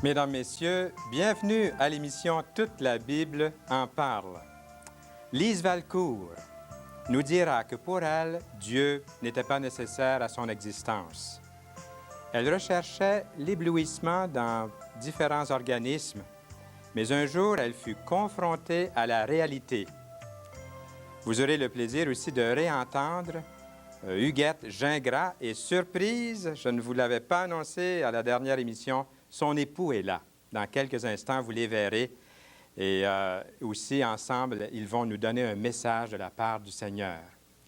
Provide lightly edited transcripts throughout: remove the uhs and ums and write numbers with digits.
Mesdames, Messieurs, bienvenue à l'émission Toute la Bible en parle. Lise Valcourt nous dira que pour elle, Dieu n'était pas nécessaire à son existence. Elle recherchait l'éblouissement dans différents organismes, mais un jour, elle fut confrontée à la réalité. Vous aurez le plaisir aussi de réentendre Huguette Gingras et surprise, je ne vous l'avais pas annoncé à la dernière émission, son époux est là. Dans quelques instants, vous les verrez. Et aussi, ensemble, ils vont nous donner un message de la part du Seigneur,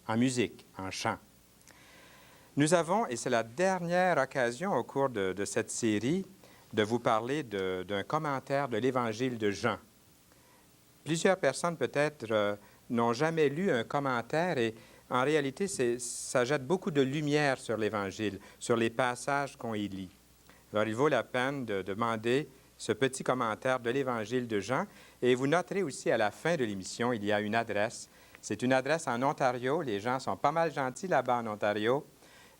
en musique, en chant. Nous avons, et c'est la dernière occasion au cours de cette série, de vous parler d'un commentaire de l'Évangile de Jean. Plusieurs personnes, peut-être, n'ont jamais lu un commentaire et en réalité, ça jette beaucoup de lumière sur l'Évangile, sur les passages qu'on y lit. Alors, il vaut la peine de demander ce petit commentaire de l'Évangile de Jean. Et vous noterez aussi à la fin de l'émission, il y a une adresse. C'est une adresse en Ontario. Les gens sont pas mal gentils là-bas en Ontario.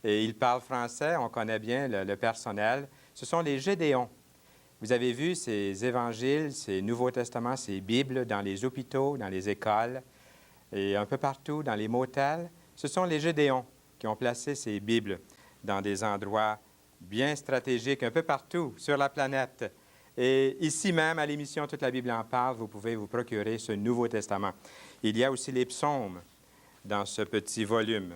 Et ils parlent français. On connaît bien le personnel. Ce sont les Gédéons. Vous avez vu ces évangiles, ces Nouveaux Testaments, ces Bibles dans les hôpitaux, dans les écoles et un peu partout dans les motels. Ce sont les Gédéons qui ont placé ces Bibles dans des endroits bien stratégiques un peu partout sur la planète. Et ici même, à l'émission Toute la Bible en parle, vous pouvez vous procurer ce Nouveau Testament. Il y a aussi les psaumes dans ce petit volume.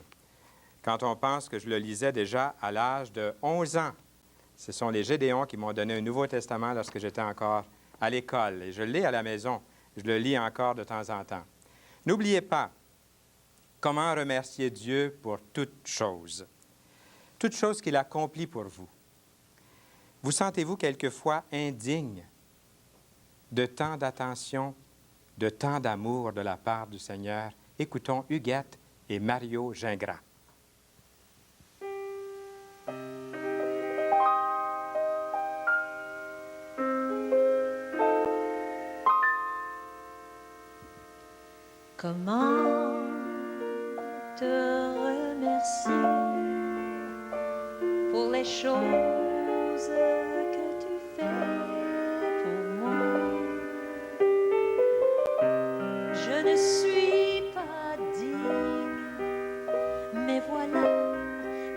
Quand on pense que je le lisais déjà à l'âge de 11 ans, ce sont les Gédéons qui m'ont donné un Nouveau Testament lorsque j'étais encore à l'école. Et je l'ai à la maison. Je le lis encore de temps en temps. N'oubliez pas comment remercier Dieu pour toutes choses qu'il accomplit pour vous. Vous sentez-vous quelquefois indigne de tant d'attention, de tant d'amour de la part du Seigneur? Écoutons Huguette et Mario Gingras. Comment te remercier pour les choses que tu fais pour moi? Je ne suis pas digne, mais voilà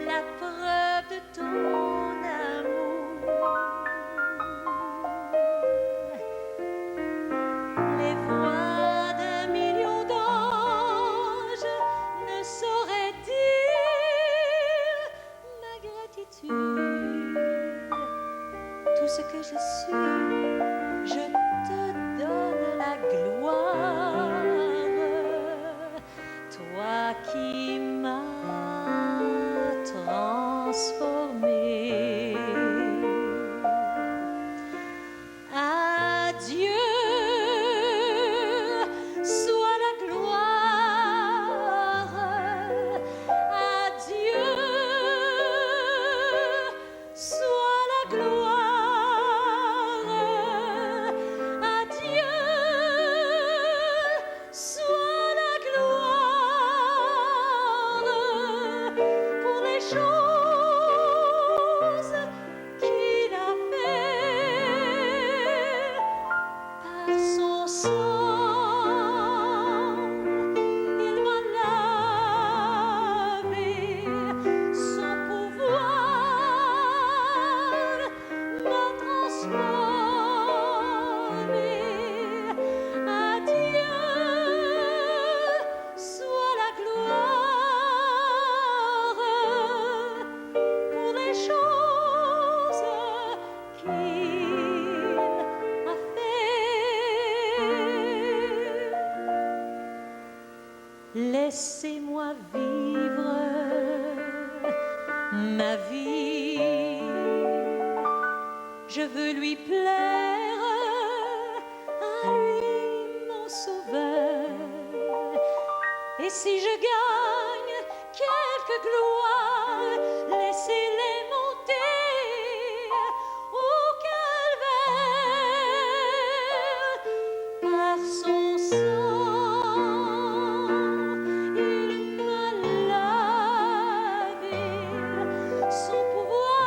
la preuve de ton amour. Les voix d'un million d'anges ne sauraient dire ma gratitude. Tout ce que je suis, je te donne la gloire. Toi qui m'as transformé. À Dieu soit la gloire, à Dieu soit la gloire, à Dieu soit la gloire pour les choses qu'il a fait. Par son sang, il m'a lavé, son pouvoir m'a transformé. À Dieu soit la gloire pour les choses qu'il a fait. Laissez-moi vivre ma vie. Je veux lui plaire, à lui mon sauveur. Et si je gagne quelque gloire, laissez-les monter au calvaire. Par son sang, il m'a lavé, son pouvoir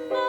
m'a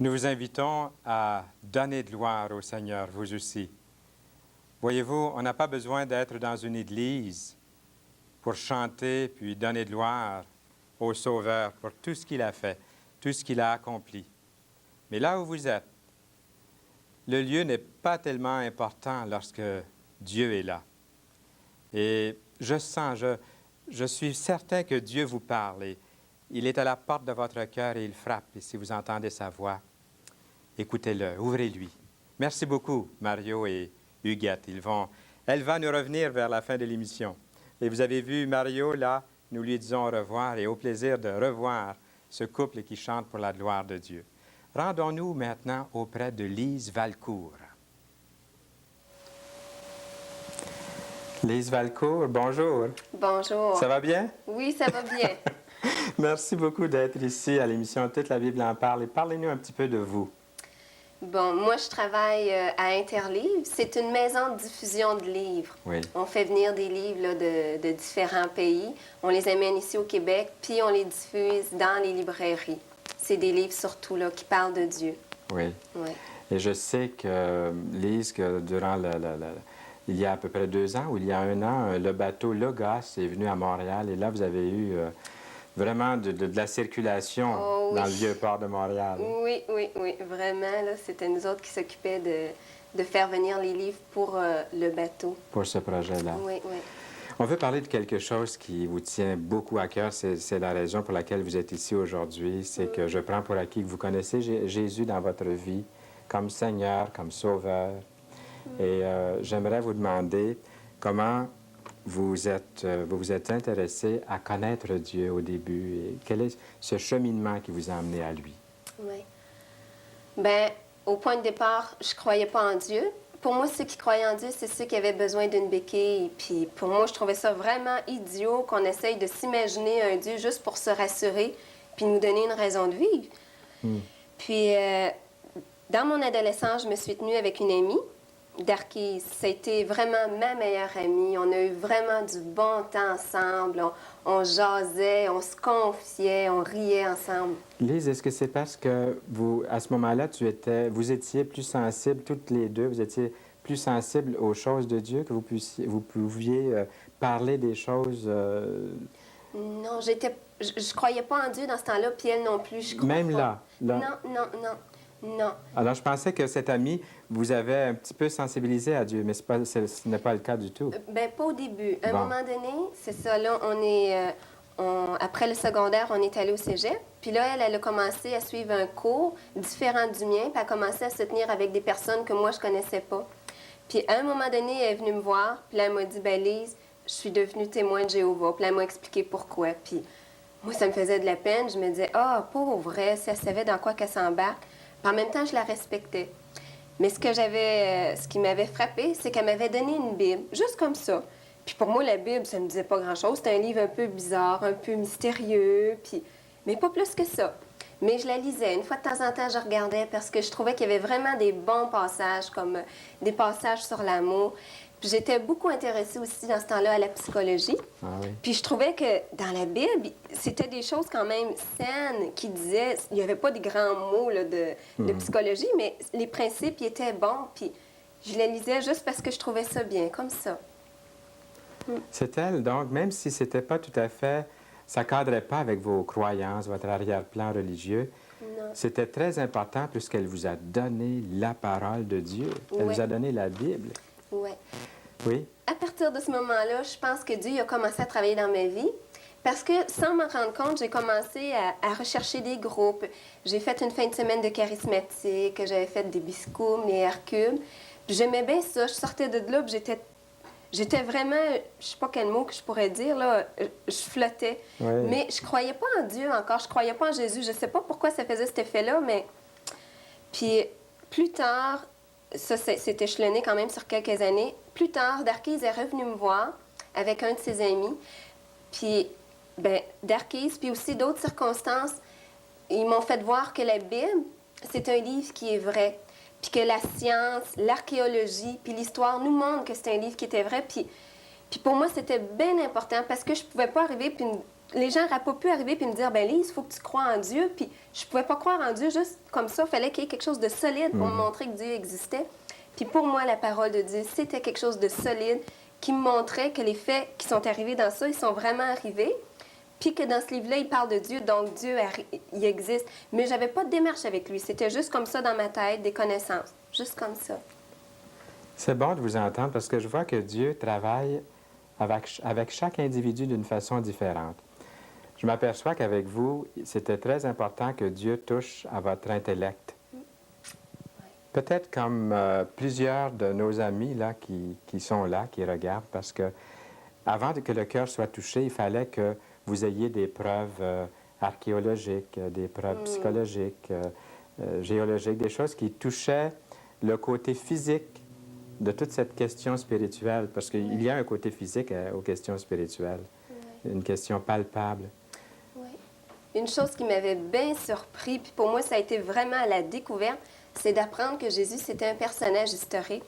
Nous vous invitons à donner de gloire au Seigneur, vous aussi. Voyez-vous, on n'a pas besoin d'être dans une église pour chanter puis donner de gloire au Sauveur pour tout ce qu'il a fait, tout ce qu'il a accompli. Mais là où vous êtes, le lieu n'est pas tellement important lorsque Dieu est là. Et je suis certain que Dieu vous parle et il est à la porte de votre cœur et il frappe. Et si vous entendez sa voix, écoutez-le, ouvrez-lui. Merci beaucoup, Mario et Huguette. Elle va nous revenir vers la fin de l'émission. Et vous avez vu Mario, là, nous lui disons au revoir et au plaisir de revoir ce couple qui chante pour la gloire de Dieu. Rendons-nous maintenant auprès de Lise Valcourt. Lise Valcourt, bonjour. Bonjour. Ça va bien? Oui, ça va bien. Merci beaucoup d'être ici à l'émission Toute la Bible en parle. Et parlez-nous un petit peu de vous. Bon, moi, je travaille à Interlivre. C'est une maison de diffusion de livres. Oui. On fait venir des livres là, de différents pays. On les amène ici au Québec, puis on les diffuse dans les librairies. C'est des livres surtout là, qui parlent de Dieu. Oui. Oui. Et je sais que, Lise, que durant il y a à peu près 2 ans ou il y a 1 an, le bateau Logos est venu à Montréal et là, vous avez eu vraiment de la circulation dans le vieux port de Montréal. Oui, oui, oui. Vraiment, là, c'était nous autres qui s'occupaient de faire venir les livres pour le bateau. Pour ce projet-là. Oui, oui. On veut parler de quelque chose qui vous tient beaucoup à cœur. C'est la raison pour laquelle vous êtes ici aujourd'hui. C'est que je prends pour acquis que vous connaissez Jésus dans votre vie comme Seigneur, comme Sauveur. Et j'aimerais vous demander comment vous vous êtes intéressé à connaître Dieu au début et quel est ce cheminement qui vous a amené à lui? Oui. Bien, au point de départ, je ne croyais pas en Dieu. Pour moi, ceux qui croyaient en Dieu, c'est ceux qui avaient besoin d'une béquille. Puis pour moi, je trouvais ça vraiment idiot qu'on essaye de s'imaginer un Dieu juste pour se rassurer puis nous donner une raison de vivre. Puis, dans mon adolescence, je me suis tenue avec une amie, Darkise. Ça a été vraiment ma meilleure amie. On a eu vraiment du bon temps ensemble. On jasait, on se confiait, on riait ensemble. Lise, est-ce que c'est parce que vous, à ce moment-là, vous étiez plus sensibles, toutes les deux, vous étiez plus sensibles aux choses de Dieu, que vous pouviez parler des choses... Non, je croyais pas en Dieu dans ce temps-là, puis elle non plus, je crois Même pas. là? Non. Alors, je pensais que cette amie vous avait un petit peu sensibilisé à Dieu, mais ce n'est pas le cas du tout. Bien, pas au début. À un Bon. moment donné, c'est ça, là, après le secondaire, on est allé au cégep. Puis là, elle a commencé à suivre un cours différent du mien, puis elle a commencé à se tenir avec des personnes que moi, je connaissais pas. Puis à un moment donné, elle est venue me voir, puis là, elle m'a dit, ben Lise, je suis devenue témoin de Jéhovah. Puis là, elle m'a expliqué pourquoi. Puis moi, ça me faisait de la peine. Je me disais, ah, pauvre, si elle savait dans quoi qu'elle s'embarque. Puis en même temps, je la respectais. Mais ce qui m'avait frappée, c'est qu'elle m'avait donné une Bible, juste comme ça. Puis pour moi, la Bible, ça ne me disait pas grand-chose. C'était un livre un peu bizarre, un peu mystérieux, mais pas plus que ça. Mais je la lisais. Une fois de temps en temps, je regardais parce que je trouvais qu'il y avait vraiment des bons passages, comme des passages sur l'amour. Puis j'étais beaucoup intéressée aussi dans ce temps-là à la psychologie. Ah oui. Puis je trouvais que dans la Bible, c'était des choses quand même saines qui disaient... Il n'y avait pas des grands mots là, de psychologie, mais les principes ils étaient bons. Puis je les lisais juste parce que je trouvais ça bien, comme ça. C'est elle, donc, même si c'était pas tout à fait... Ça ne cadrait pas avec vos croyances, votre arrière-plan religieux, Non. c'était très important puisqu'elle vous a donné la parole de Dieu. Elle Oui. vous a donné la Bible. Ouais. Oui? À partir de ce moment-là, je pense que Dieu a commencé à travailler dans ma vie. Parce que, sans m'en rendre compte, j'ai commencé à rechercher des groupes. J'ai fait une fin de semaine de charismatique, j'avais fait des biscoums, les Hercules. Puis j'aimais bien ça. Je sortais de là, puis j'étais vraiment, je sais pas quel mot que je pourrais dire, là, je flottais. Oui. Mais je croyais pas en Dieu encore, je croyais pas en Jésus. Je sais pas pourquoi ça faisait cet effet-là, mais... Puis plus tard, ça s'est échelonné quand même sur quelques années. Plus tard, Darkise est revenu me voir avec un de ses amis. Puis, ben, Darkise, puis aussi d'autres circonstances, ils m'ont fait voir que la Bible, c'est un livre qui est vrai. Puis que la science, l'archéologie, puis l'histoire nous montrent que c'est un livre qui était vrai. Puis pour moi, c'était bien important parce que je pouvais pas arriver puis les gens n'auraient pas pu arriver et me dire, ben Lise, il faut que tu crois en Dieu. Puis je pouvais pas croire en Dieu juste comme ça. Il fallait qu'il y ait quelque chose de solide pour me montrer que Dieu existait. Puis pour moi, la parole de Dieu, c'était quelque chose de solide qui me montrait que les faits qui sont arrivés dans ça, ils sont vraiment arrivés. Puis que dans ce livre-là, il parle de Dieu, donc Dieu, il existe. Mais j'avais pas de démarche avec lui. C'était juste comme ça dans ma tête, des connaissances. Juste comme ça. C'est bon de vous entendre parce que je vois que Dieu travaille avec chaque individu d'une façon différente. Je m'aperçois qu'avec vous, c'était très important que Dieu touche à votre intellect. Peut-être comme plusieurs de nos amis là, qui sont là, qui regardent, parce que avant que le cœur soit touché, il fallait que vous ayez des preuves archéologiques, des preuves psychologiques, géologiques, des choses qui touchaient le côté physique de toute cette question spirituelle, parce qu'il y a un côté physique aux questions spirituelles, une question palpable. Oui. Une chose qui m'avait bien surpris, puis pour moi, ça a été vraiment la découverte, c'est d'apprendre que Jésus, c'était un personnage historique.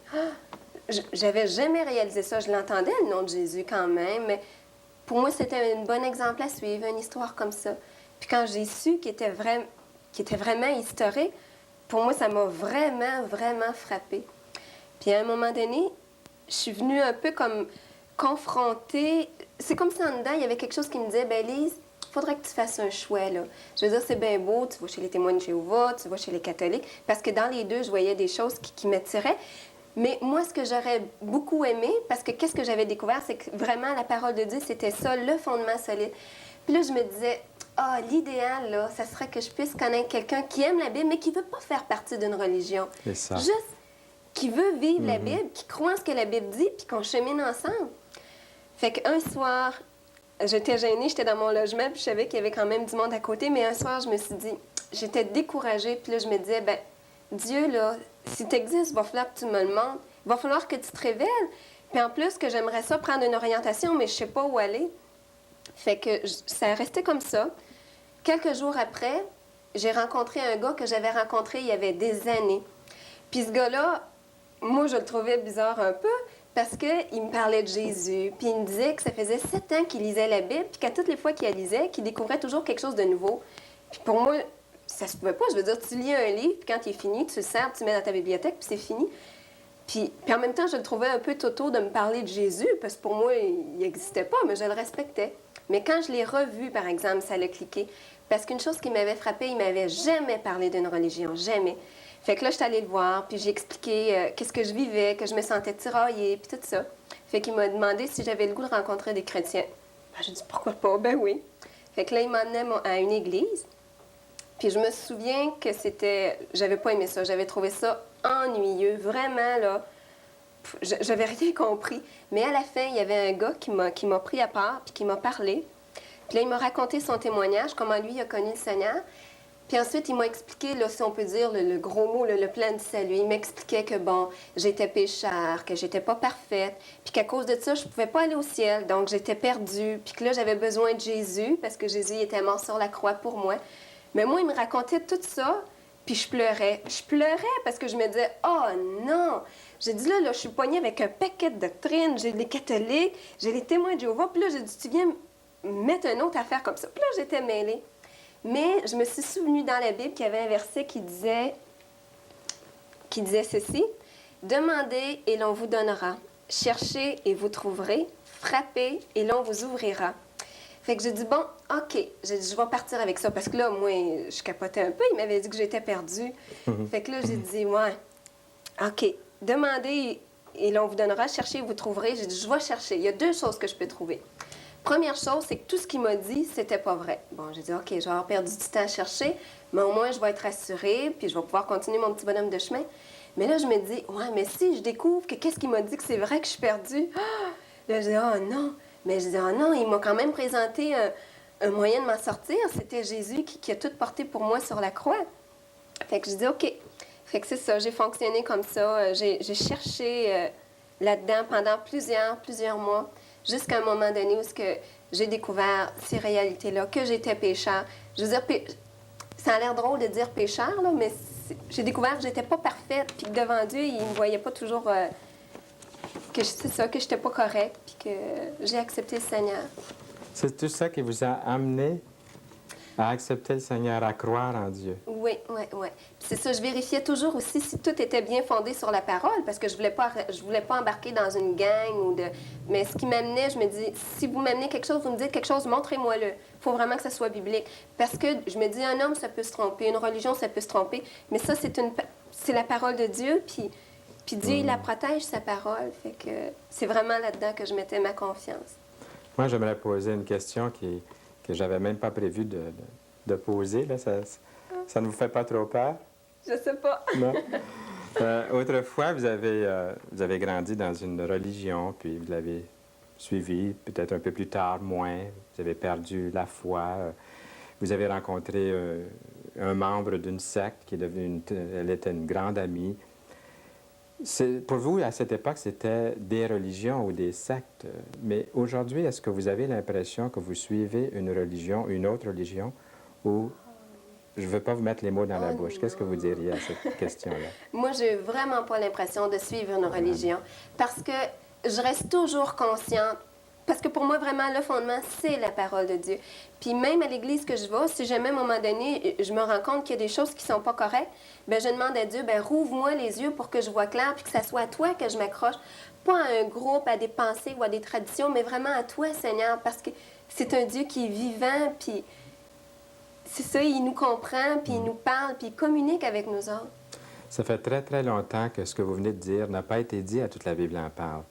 J'avais jamais réalisé ça. Je l'entendais, le nom de Jésus, quand même, mais pour moi, c'était un bon exemple à suivre, une histoire comme ça. Puis quand j'ai su qu'il était vraiment historique, pour moi, ça m'a vraiment, vraiment frappée. Puis à un moment donné, je suis venue un peu comme confrontée. C'est comme si en dedans, il y avait quelque chose qui me disait, ben Lise, il faudrait que tu fasses un choix, là. Je veux dire, c'est bien beau, tu vas chez les témoins de Jéhovah, tu vas chez les catholiques, parce que dans les deux, je voyais des choses qui m'attiraient. Mais moi, ce que j'aurais beaucoup aimé, parce que qu'est-ce que j'avais découvert, c'est que vraiment, la parole de Dieu, c'était ça, le fondement solide. Puis là, je me disais, l'idéal, là, ça serait que je puisse connaître quelqu'un qui aime la Bible, mais qui ne veut pas faire partie d'une religion. C'est ça. Juste qui veut vivre la Bible, qui croit en ce que la Bible dit, puis qu'on chemine ensemble. Fait qu'un soir, j'étais gênée, j'étais dans mon logement, puis je savais qu'il y avait quand même du monde à côté, mais un soir, je me suis dit, j'étais découragée, puis là, je me disais, ben Dieu, là, si tu existes, il va falloir que tu me le montres, il va falloir que tu te révèles. Puis en plus, que j'aimerais ça prendre une orientation, mais je sais pas où aller. Fait que ça est resté comme ça. Quelques jours après, j'ai rencontré un gars que j'avais rencontré il y avait des années. Puis ce gars-là, moi, je le trouvais bizarre un peu parce qu'il me parlait de Jésus. Puis il me disait que ça faisait 7 ans qu'il lisait la Bible, puis qu'à toutes les fois qu'il la lisait, qu'il découvrait toujours quelque chose de nouveau. Puis pour moi, ça se pouvait pas. Je veux dire, tu lis un livre, puis quand il est fini, tu le sers, tu le mets dans ta bibliothèque, puis c'est fini. Puis en même temps, je le trouvais un peu toto de me parler de Jésus, parce que pour moi, il n'existait pas, mais je le respectais. Mais quand je l'ai revu, par exemple, ça l'a cliqué. Parce qu'une chose qui m'avait frappée, il m'avait jamais parlé d'une religion, jamais. Fait que là, je suis allée le voir, puis j'ai expliqué qu'est-ce que je vivais, que je me sentais tiraillée, puis tout ça. Fait qu'il m'a demandé si j'avais le goût de rencontrer des chrétiens. Ben, j'ai dit, pourquoi pas? Ben oui. Fait que là, il m'emmenait à une église. Puis je me souviens que c'était... J'avais pas aimé ça. J'avais trouvé ça ennuyeux. Vraiment, là, j'avais rien compris. Mais à la fin, il y avait un gars qui m'a pris à part, puis qui m'a parlé. Puis là, il m'a raconté son témoignage, comment lui a connu le Seigneur. Puis ensuite, il m'a expliqué, là, si on peut dire, le gros mot, le plan du salut. Il m'expliquait que, bon, j'étais pécheur, que j'étais pas parfaite, puis qu'à cause de ça, je pouvais pas aller au ciel, donc j'étais perdue, puis que là, j'avais besoin de Jésus, parce que Jésus était mort sur la croix pour moi. Mais moi, il me racontait tout ça, puis je pleurais. Je pleurais parce que je me disais, oh non! J'ai dit, là, je suis poignée avec un paquet de doctrines, j'ai les catholiques, j'ai les témoins de Jéhovah, puis là, j'ai dit, tu viens mettre une autre affaire comme ça. Puis là, j'étais mêlée. Mais je me suis souvenue dans la Bible qu'il y avait un verset qui disait ceci, « Demandez et l'on vous donnera. Cherchez et vous trouverez. Frappez et l'on vous ouvrira. » Fait que j'ai dit, bon, OK. J'ai dit, je vais partir avec ça. Parce que là, moi, je capotais un peu. Il m'avait dit que j'étais perdue. Fait que là, j'ai dit, ouais, OK. Demandez et l'on vous donnera. Cherchez et vous trouverez. J'ai dit, je vais chercher. Il y a 2 choses que je peux trouver. Première chose, c'est que tout ce qu'il m'a dit, c'était pas vrai. Bon, j'ai dit, OK, je vais avoir perdu du temps à chercher, mais au moins, je vais être rassurée, puis je vais pouvoir continuer mon petit bonhomme de chemin. Mais là, je me dis, ouais, mais si je découvre que qu'est-ce qu'il m'a dit que c'est vrai que je suis perdue, là, je dis, oh non. Mais je dis, oh non, il m'a quand même présenté un moyen de m'en sortir. C'était Jésus qui a tout porté pour moi sur la croix. Fait que je dis, OK. Fait que c'est ça, j'ai fonctionné comme ça. J'ai cherché là-dedans pendant plusieurs mois. Jusqu'à un moment donné où j'ai découvert ces réalités-là, que j'étais pécheur. Je veux dire, ça a l'air drôle de dire pécheur, là, mais j'ai découvert que j'étais pas parfaite, puis que devant Dieu, il me voyait pas toujours que c'est ça, que j'étais pas correcte, puis que j'ai accepté le Seigneur. C'est tout ça qui vous a amené à accepter le Seigneur, à croire en Dieu. Oui, oui, oui. Puis c'est ça, je vérifiais toujours aussi si tout était bien fondé sur la parole, parce que je voulais pas embarquer dans une gang ou de... Mais ce qui m'amenait, je me dis, si vous m'amenez quelque chose, vous me dites quelque chose, montrez-moi-le. Il faut vraiment que ça soit biblique. Parce que je me dis, un homme, ça peut se tromper, une religion, ça peut se tromper, mais ça, c'est la parole de Dieu, puis Dieu, il la protège, sa parole. Fait que c'est vraiment là-dedans que je mettais ma confiance. Moi, j'aimerais poser une question que j'avais même pas prévu de poser. Là. Ça ne vous fait pas trop peur? Je sais pas. Non. Autrefois, vous avez grandi dans une religion, puis vous l'avez suivie, peut-être un peu plus tard, moins. Vous avez perdu la foi. Vous avez rencontré un membre d'une secte qui est devenue elle était une grande amie. Pour vous, à cette époque, c'était des religions ou des sectes. Mais aujourd'hui, est-ce que vous avez l'impression que vous suivez une religion, une autre religion, ou je ne veux pas vous mettre les mots dans la bouche. Qu'est-ce que vous diriez à cette question-là? Moi, j'ai vraiment pas l'impression de suivre une religion parce que je reste toujours consciente. Parce que pour moi, vraiment, le fondement, c'est la parole de Dieu. Puis même à l'église que je vais, si jamais à un moment donné, je me rends compte qu'il y a des choses qui sont pas correctes, bien, je demande à Dieu, bien, rouvre-moi les yeux pour que je vois clair, puis que ça soit à toi que je m'accroche. Pas à un groupe, à des pensées ou à des traditions, mais vraiment à toi, Seigneur, parce que c'est un Dieu qui est vivant, puis c'est ça, il nous comprend, puis il nous parle, puis il communique avec nous autres. Ça fait très, très longtemps que ce que vous venez de dire n'a pas été dit à toute la Bible en parle.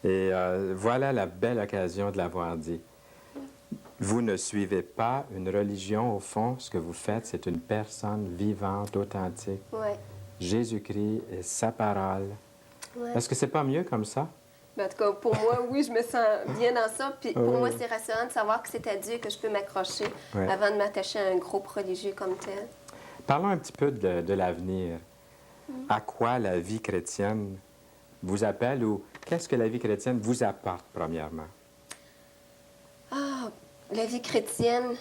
Et voilà la belle occasion de l'avoir dit. Vous ne suivez pas une religion, au fond. Ce que vous faites, c'est une personne vivante, authentique. Ouais. Jésus-Christ et sa parole. Ouais. Est-ce que c'est pas mieux comme ça? Ben, en tout cas, pour moi, oui, je me sens bien dans ça. Puis pour moi, c'est rassurant de savoir que c'est à Dieu que je peux m'accrocher avant de m'attacher à un groupe religieux comme tel. Parlons un petit peu de l'avenir. À quoi la vie chrétienne vous appelle ou qu'est-ce que la vie chrétienne vous apporte, premièrement? Ah, la vie chrétienne.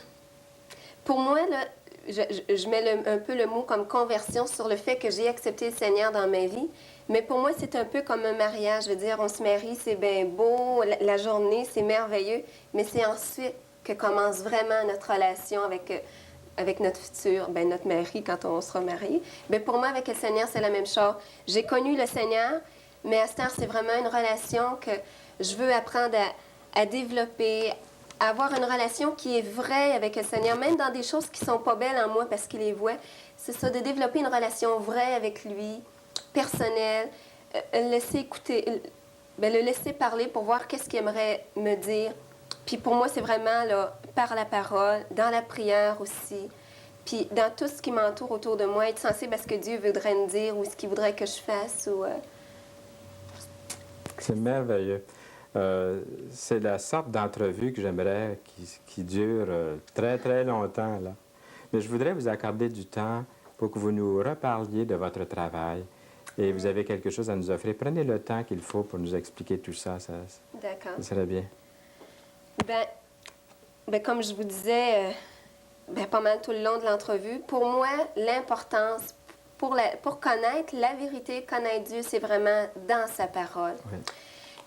Pour moi, là, je mets un peu le mot comme conversion sur le fait que j'ai accepté le Seigneur dans ma vie. Mais pour moi, c'est un peu comme un mariage. Je veux dire, on se marie, c'est bien beau, la journée, c'est merveilleux. Mais c'est ensuite que commence vraiment notre relation avec notre futur, ben, notre mari quand on sera marié. Ben, pour moi, avec le Seigneur, c'est la même chose. J'ai connu le Seigneur, mais à cette heure, c'est vraiment une relation que je veux apprendre à développer, à avoir une relation qui est vraie avec le Seigneur, même dans des choses qui ne sont pas belles en moi parce qu'il les voit. C'est ça, de développer une relation vraie avec lui, personnelle, le laisser écouter, le laisser parler pour voir qu'est-ce qu'il aimerait me dire. Puis pour moi, c'est vraiment là, par la parole, dans la prière aussi, puis dans tout ce qui m'entoure autour de moi, être sensible à ce que Dieu voudrait me dire ou ce qu'il voudrait que je fasse. C'est merveilleux. C'est la sorte d'entrevue que j'aimerais qui dure très, très longtemps, là. Mais je voudrais vous accorder du temps pour que vous nous reparliez de votre travail. Et vous avez quelque chose à nous offrir. Prenez le temps qu'il faut pour nous expliquer tout ça. D'accord. Ça serait bien. Ben, comme je vous disais, pas mal tout le long de l'entrevue, pour moi, l'importance pour connaître la vérité, connaître Dieu, c'est vraiment dans sa parole. Oui.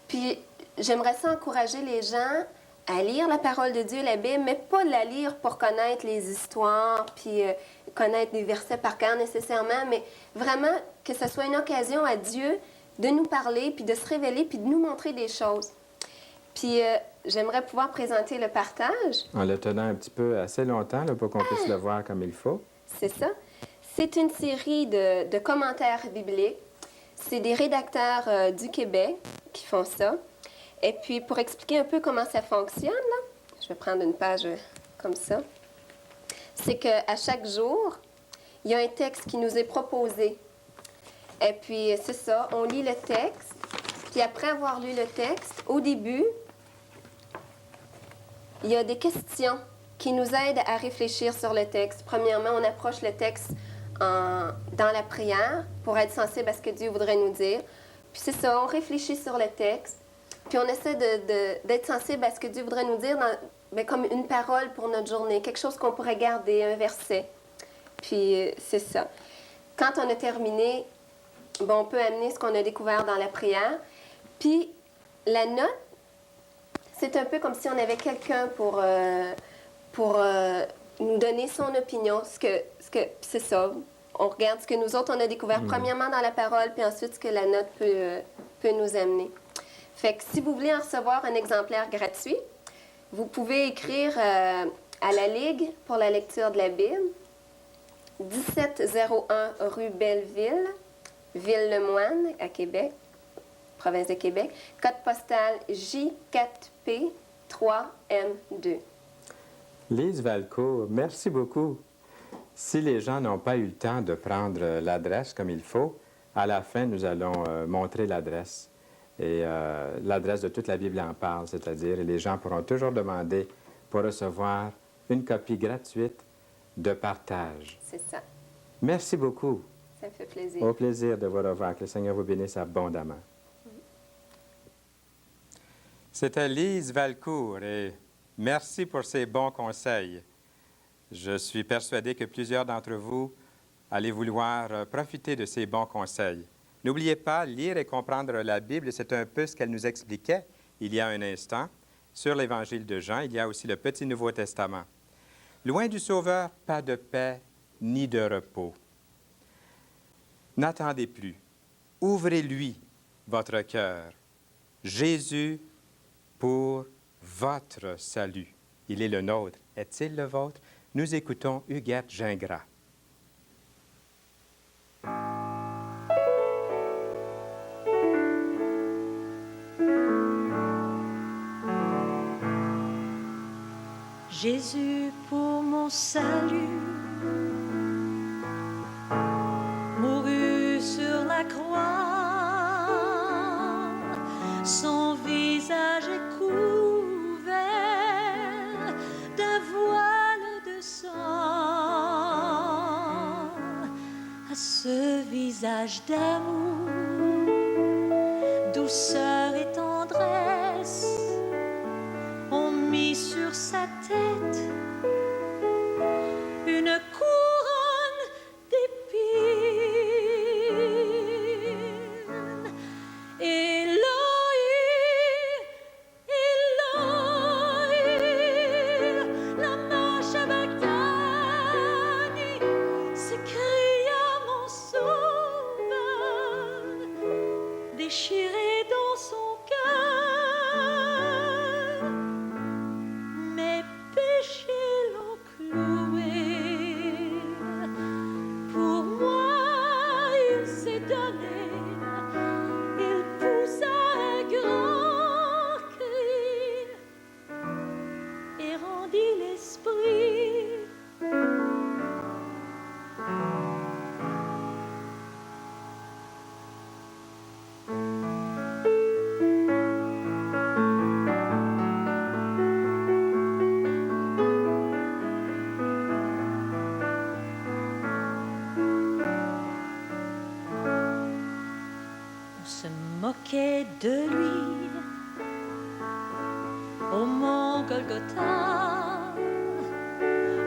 Puis, j'aimerais ça encourager les gens à lire la parole de Dieu, la Bible, mais pas la lire pour connaître les histoires, puis connaître des versets par cœur nécessairement, mais vraiment que ce soit une occasion à Dieu de nous parler, puis de se révéler, puis de nous montrer des choses. Puis j'aimerais pouvoir présenter le partage. En le tenant un petit peu assez longtemps là, pour qu'on puisse le voir comme il faut. C'est ça. C'est une série de commentaires bibliques. C'est des rédacteurs du Québec qui font ça. Et puis, pour expliquer un peu comment ça fonctionne, là, je vais prendre une page comme ça. C'est qu'à chaque jour, il y a un texte qui nous est proposé. Et puis, c'est ça, on lit le texte. Puis après avoir lu le texte, au début, il y a des questions qui nous aident à réfléchir sur le texte. Premièrement, on approche le texte dans la prière pour être sensible à ce que Dieu voudrait nous dire. Puis c'est ça, on réfléchit sur le texte. Puis on essaie d'être sensible à ce que Dieu voudrait nous dire comme une parole pour notre journée, quelque chose qu'on pourrait garder, un verset. Puis c'est ça. Quand on a terminé, on peut amener ce qu'on a découvert dans la prière. Puis la note, C'est un peu comme si on avait quelqu'un pour nous donner son opinion. C'est ça. On regarde ce que nous autres, on a découvert premièrement dans la parole, puis ensuite ce que la note peut nous amener. Fait que si vous voulez en recevoir un exemplaire gratuit, vous pouvez écrire à la Ligue pour la lecture de la Bible, 1701 rue Belleville, Ville-le-Moine, à Québec, province de Québec, code postal J4P 3M2. Lise Valcourt, merci beaucoup. Si les gens n'ont pas eu le temps de prendre l'adresse comme il faut, à la fin, nous allons montrer l'adresse. Et l'adresse de toute la Bible en parle, c'est-à-dire, et les gens pourront toujours demander pour recevoir une copie gratuite de partage. C'est ça. Merci beaucoup. Ça me fait plaisir. Au plaisir de vous revoir. Que le Seigneur vous bénisse abondamment. C'était Lise Valcourt et merci pour ses bons conseils. Je suis persuadé que plusieurs d'entre vous allez vouloir profiter de ces bons conseils. N'oubliez pas, lire et comprendre la Bible, c'est un peu ce qu'elle nous expliquait il y a un instant. Sur l'Évangile de Jean, il y a aussi le Petit Nouveau Testament. Loin du Sauveur, pas de paix ni de repos. N'attendez plus. Ouvrez-lui votre cœur. Jésus pour votre salut. Il est le nôtre. Est-il le vôtre? Nous écoutons Huguette Gingras. Jésus pour mon salut, mourut sur la croix, son visage est couvert d'un voile de sang. À ce visage d'amour, douceur et tendresse, on mit sur sa tête une couronne d'épines. Éloi, Éloi, lama sabachthani, s'écria mon sauveur, déchiré dans son cœur. Mes péchés l'ont cloué. Pour moi, il s'est donné. Il poussa un grand cri et rendit l'esprit. On se moquait de lui au mont Golgotha,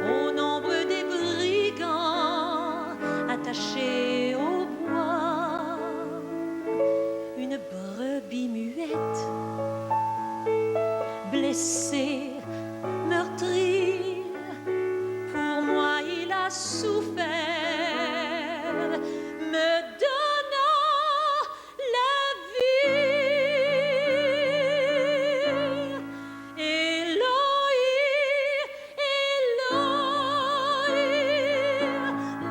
au nombre des brigands attachés au bois, une brebis muette, blessée, meurtrie, pour moi il a souffert, me donnant la vie. Éloi, Éloi,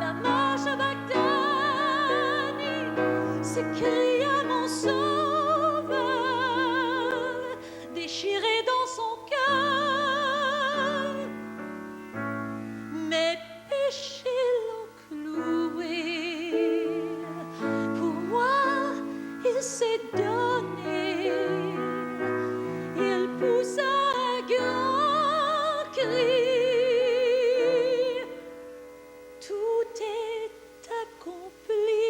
lama sabachthani, s'écria mon sauveur, déchiré dans son cœur. Mes péchés l'ont cloué. Pour moi, il s'est donné. Il poussa un grand cri. Tout est accompli.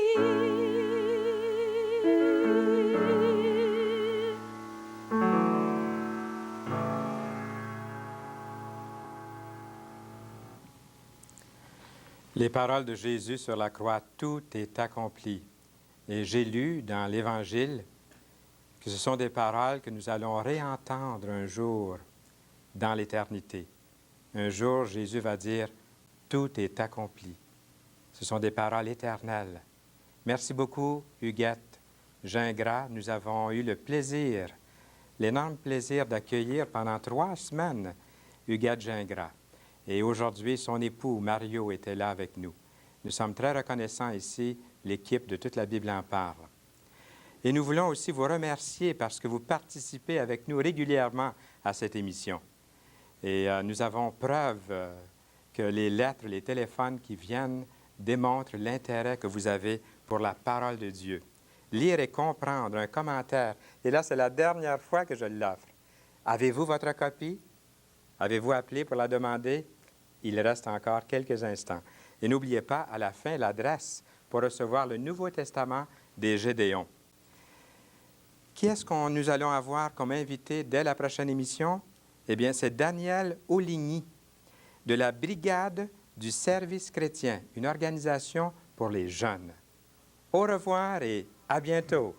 Les paroles de Jésus sur la croix, tout est accompli. Et j'ai lu dans l'Évangile que ce sont des paroles que nous allons réentendre un jour dans l'éternité. Un jour, Jésus va dire, « Tout est accompli ». Ce sont des paroles éternelles. Merci beaucoup, Huguette Gingras. Nous avons eu le plaisir, l'énorme plaisir d'accueillir pendant 3 semaines Huguette Gingras. Et aujourd'hui, son époux, Mario, était là avec nous. Nous sommes très reconnaissants ici, l'équipe de Toute la Bible en parle. Et nous voulons aussi vous remercier parce que vous participez avec nous régulièrement à cette émission. Et nous avons preuve que les lettres, les téléphones qui viennent démontrent l'intérêt que vous avez pour la parole de Dieu. Lire et comprendre un commentaire. Et là, c'est la dernière fois que je l'offre. Avez-vous votre copie? Avez-vous appelé pour la demander? Il reste encore quelques instants. Et n'oubliez pas, à la fin, l'adresse pour recevoir le Nouveau Testament des Gédéons. Qui est-ce que nous allons avoir comme invité dès la prochaine émission? Eh bien, c'est Daniel Auligny de la Brigade du Service chrétien, une organisation pour les jeunes. Au revoir et à bientôt.